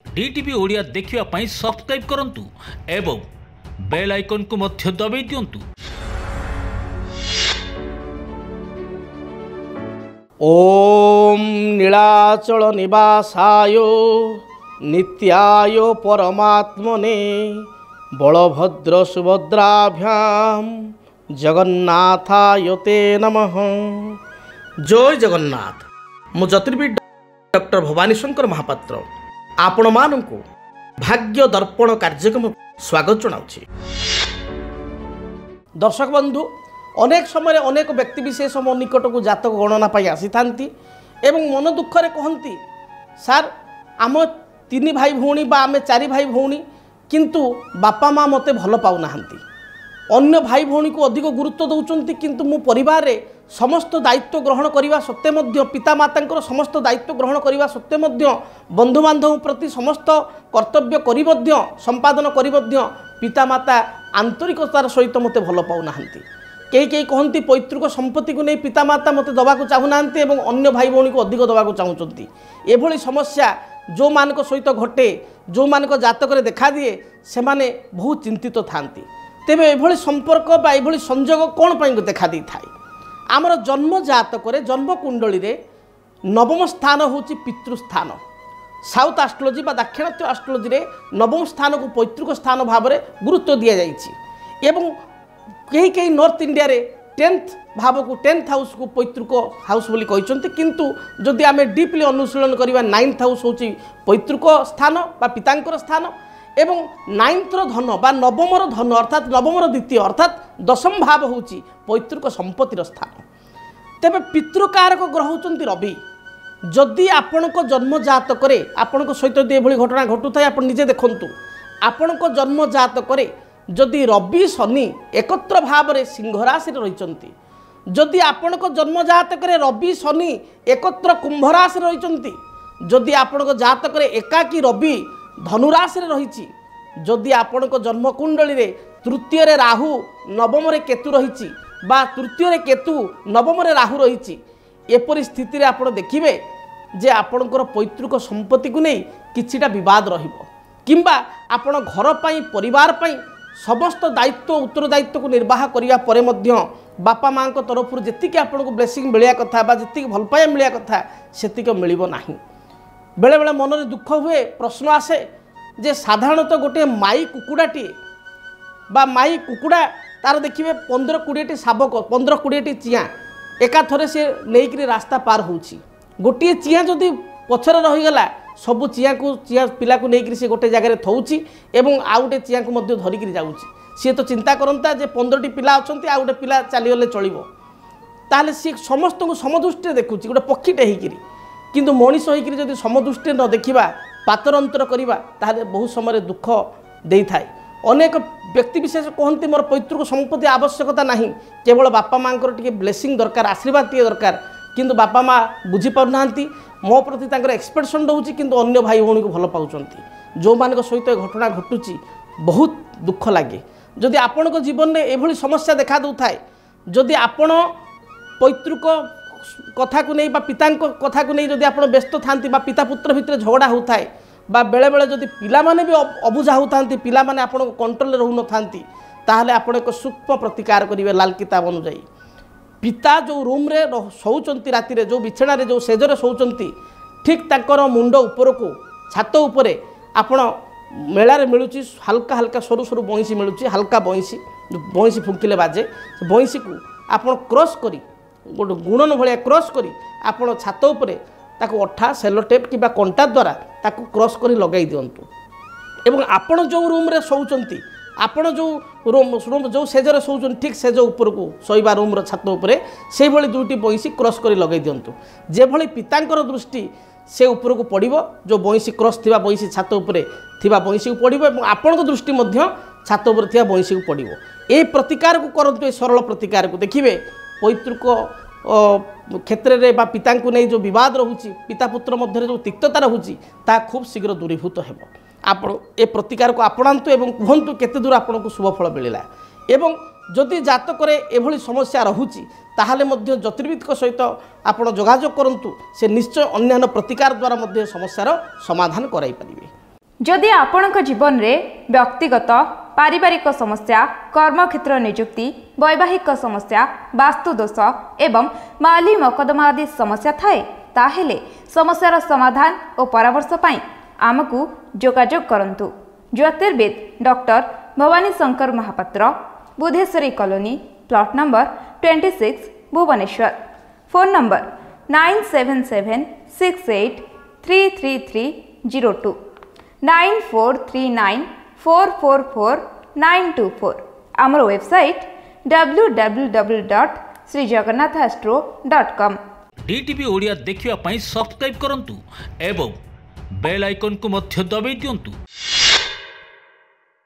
DTV Odia देखिवा पाई subscribe करंतु एवं bell icon को मध्य दबाई दियंतु। ओम नीलाचल निवासाय नित्याय परमात्मने बलभद्र सुभद्राभ्याम जगन्नाथाय ते नमः। जय जगन्नाथ। मु ज्योतिर्विद डॉक्टर भवानी शंकर महापात्र आपण मानकु भाग्य दर्पण कार्यक्रम स्वागत जनाउछि। दर्शक बंधु, अनेक समय अनेक व्यक्ति विशेष मो निकट को जातक गणना पाई आसी थांती एवं मन दुखरे कहती सार आम 3 भाई भौणी बा आम 4 भाई भौणी किंतु बापा माँ मते भल पाऊ नाहंती, अन्य भाई भौणी को अधिक गुरुत्व दौरान किंतु मो परिवार रे समस्त दायित्व ग्रहण करने सत्वे मध्य पिता माता समस्त दायित्व ग्रहण करने सत्वे मध्य बंधु बांधव प्रति समस्त कर्तव्य करी मध्य संपादन करी मध्य पिता माता आंतरिकतार सहित मते भल पाऊ नाहंती। कई कहती पैतृक संपत्ति को नहीं पिता माता मते दबाक चाहूना एवं अन्य भाई भौणी को अधिक दबाक चाहूँगी। एभली समस्या जो मानक सहित घटे जो मानक जातक देखा दिए से माने बहुत चिंतित थांती। तेबे एभली संपर्क बा एभली संयोग कौन पाई देखा दी थाए? आमर जन्म जातक जन्म कुंडली रे नवम स्थान होची पितृस्थान। साउथ एस्ट्रोलॉजी बा दाक्षिणात्य एस्ट्रोलॉजी रे नवम स्थान को पैतृक स्थान भाव में गुरुत्व दिया जाइछि एवं कई नॉर्थ इंडिया रे 10th भाव को 10th हाउस को पैतृक हाउस बोली कहते, किंतु जदि आम डीपली अनुशीलन करवा 9th हाउस होची पैतृक स्थान बा पितांकर स्थान एवं 9th धन बा नवमर धन अर्थात नवमर द्वितीय अर्थात 10th भाव होची पैतृक संपत्तिर स्थान। तेबे पितृकारक ग्रह होचंती रवि। जदि आपणक जन्म जातक आपणक सहित यदि एभली घटना घटुଥାଏ आपण निजे देखंतु, आपणक जन्म जातक जदि रवि शनि एकत्र भाव में सिंह राशि रही, जदि आपणक जन्म जातक रवि शनि एकत्र कुंभ राशि रही, जदि आपणक जातक एकाकी रवि धनुराशि रही, जदि आपणक जन्म कुंडली रे तृतीय रे राहु नवम रे केतु रही बा तृतीय रे केतु नवम रे राहु रही, एपरि स्थिति रे आपण देखिबे जे आपणकर पैतृक संपत्ति को नहीं किछिटा विवाद रहिबो किंबा आपण घर पाई परिवार पाई समस्त दायित्व उत्तरदायित्व को निर्वाह करने पर बापा माँ तरफ जी आपको ब्लेसिंग मिलिया कथा बा जी भल पाइबा मिलिया कथा सेतिक मिलिबो नाही। बेले बेले मन में दुख हुए, प्रश्न आसे जे साधारणतः गोटे माई कुकुड़ाटी बा माई कुकुड़ा तार देखिए 15-20टी शाबक 15-20टी चियाँ एका थरे से नहीं रास्ता पार होची। गोटे चियाँ जदि पछरे रहीगला सबु चिया को चिया पिला को लेकर से गोटे जगह थौची एवं आउ गोटे चिया को मध्य धरिक जाऊँगी। सी तो चिंता करता जे 15टी पिला अच्छा आउ गोटे पिला चलीगले चलो, ताहले सी समस्त को समदृष्टि देखुची गोटे पक्षीटे होकर, किंतु मनीष होकर जब समदृष्टि न देखा पातर अंतर करवा ताहले बहुत समय दुख दे थाए। अनेक व्यक्ति विशेष कहते मोर पैतृक संपत्ति आवश्यकता नहीं, केवल बापा माँ टे ब्लेसिंग दरकार आशीर्वाद टे दरकार, किंतु बापा माँ बुझीपार ना मो प्रति एक्सपेक्टेशन रोचे किंतु अन्य भाई भौणी को भल पाउछंती। जो मान सहित घटना घटुची बहुत दुख लगे। जदि आपण जीवन में एभली समस्या देखा दूए, जदि आपण पैतृक कथा को नहीं पिता कथा को नहीं जदि आप व्यस्त था पिता पुत्र भितर झगड़ा होता है बा बेले बेले जदि पिला माने भी अबुझा होता पिला माने आपण कंट्रोल रहू न थांती, ताहले आपण एक सूक्ष्म प्रतिकार करेंगे लाल किताब अनुजाई। पिता जो रूम रे शोचंती राति रे जो बिछड़ा रे जो सेजरे शोचंती ठीक ताकर मुंड ऊपर को छात उपरे आपण मेला मिलूँ हल्का हल्का सरू सरू बंशी मिलूँ, हल्का बंशी फुंकिले बाजे बंशी को आपण क्रॉस करी गोटे गुणन भाया क्रॉस करी आपण छात उपरे ताको अठा सेलो टेप कि कंटा द्वारा ताको क्रॉस करी लगाई दिंतु एवं आपण जो रूम रे शोचंती आपण जो रूम जो सेजरे शोचन ठीक सेज ऊपर को शोवा रूम छात उपरे से भली 2टी बंशी क्रॉस करी लगाई दिंतु। जे भली पितांकर दृष्टि से ऊपर को पड़िबो, जो बंशी क्रॉस थिबा बंशी छात उपरे थिबा बंशी को पड़िबो एवं आपण दृष्टि मध्य छात उपरे थिबा बंशी को पड़िबो। ए प्रतिकार को करंतु, ए सरल प्रतिकार को देखिबे पैतृक क्षेत्र में बा पिता को नहीं जो विवाद रोचे पिता पुत्र मध्य जो तिक्तता रोचे ता खूब शीघ्र दूरीभूत हो। आप ए प्रतिकार को आपणातु एवं कहतु केते दूर आपन को शुभ फल मिलला एवं जदि जातक एभली समस्या रोचे ताहले मध्य ज्योतिर्विद सहित आपण जोगाजोग करंतु, से निश्चय अन्यान्य प्रतिकार द्वारा मध्य समस्यार समाधान कराई पारिबे। जदि आपणक जीवन में व्यक्तिगत पारिवारिक समस्या, कर्मक्षेत्र नियुक्ति, वैवाहिक समस्या, वास्तुदोष एवं माली मकदमा आदि समस्या थाए ताहेले समस्यार समाधान और परामर्श पाई आमको जोगाजोग करंतु। ज्योतिर्विद doctor Bhabani Shankar Mahapatra, Budheswari colony, plot number 26, Bhubaneswar. Phone number 9776833302 9439444924। आमर वेबसाइट www.srijagannathastro.com। DTV ओडिया देखिवा पई सब्सक्राइब करंतु एवं बेल आइकन को मध्य दबाई दियंतु।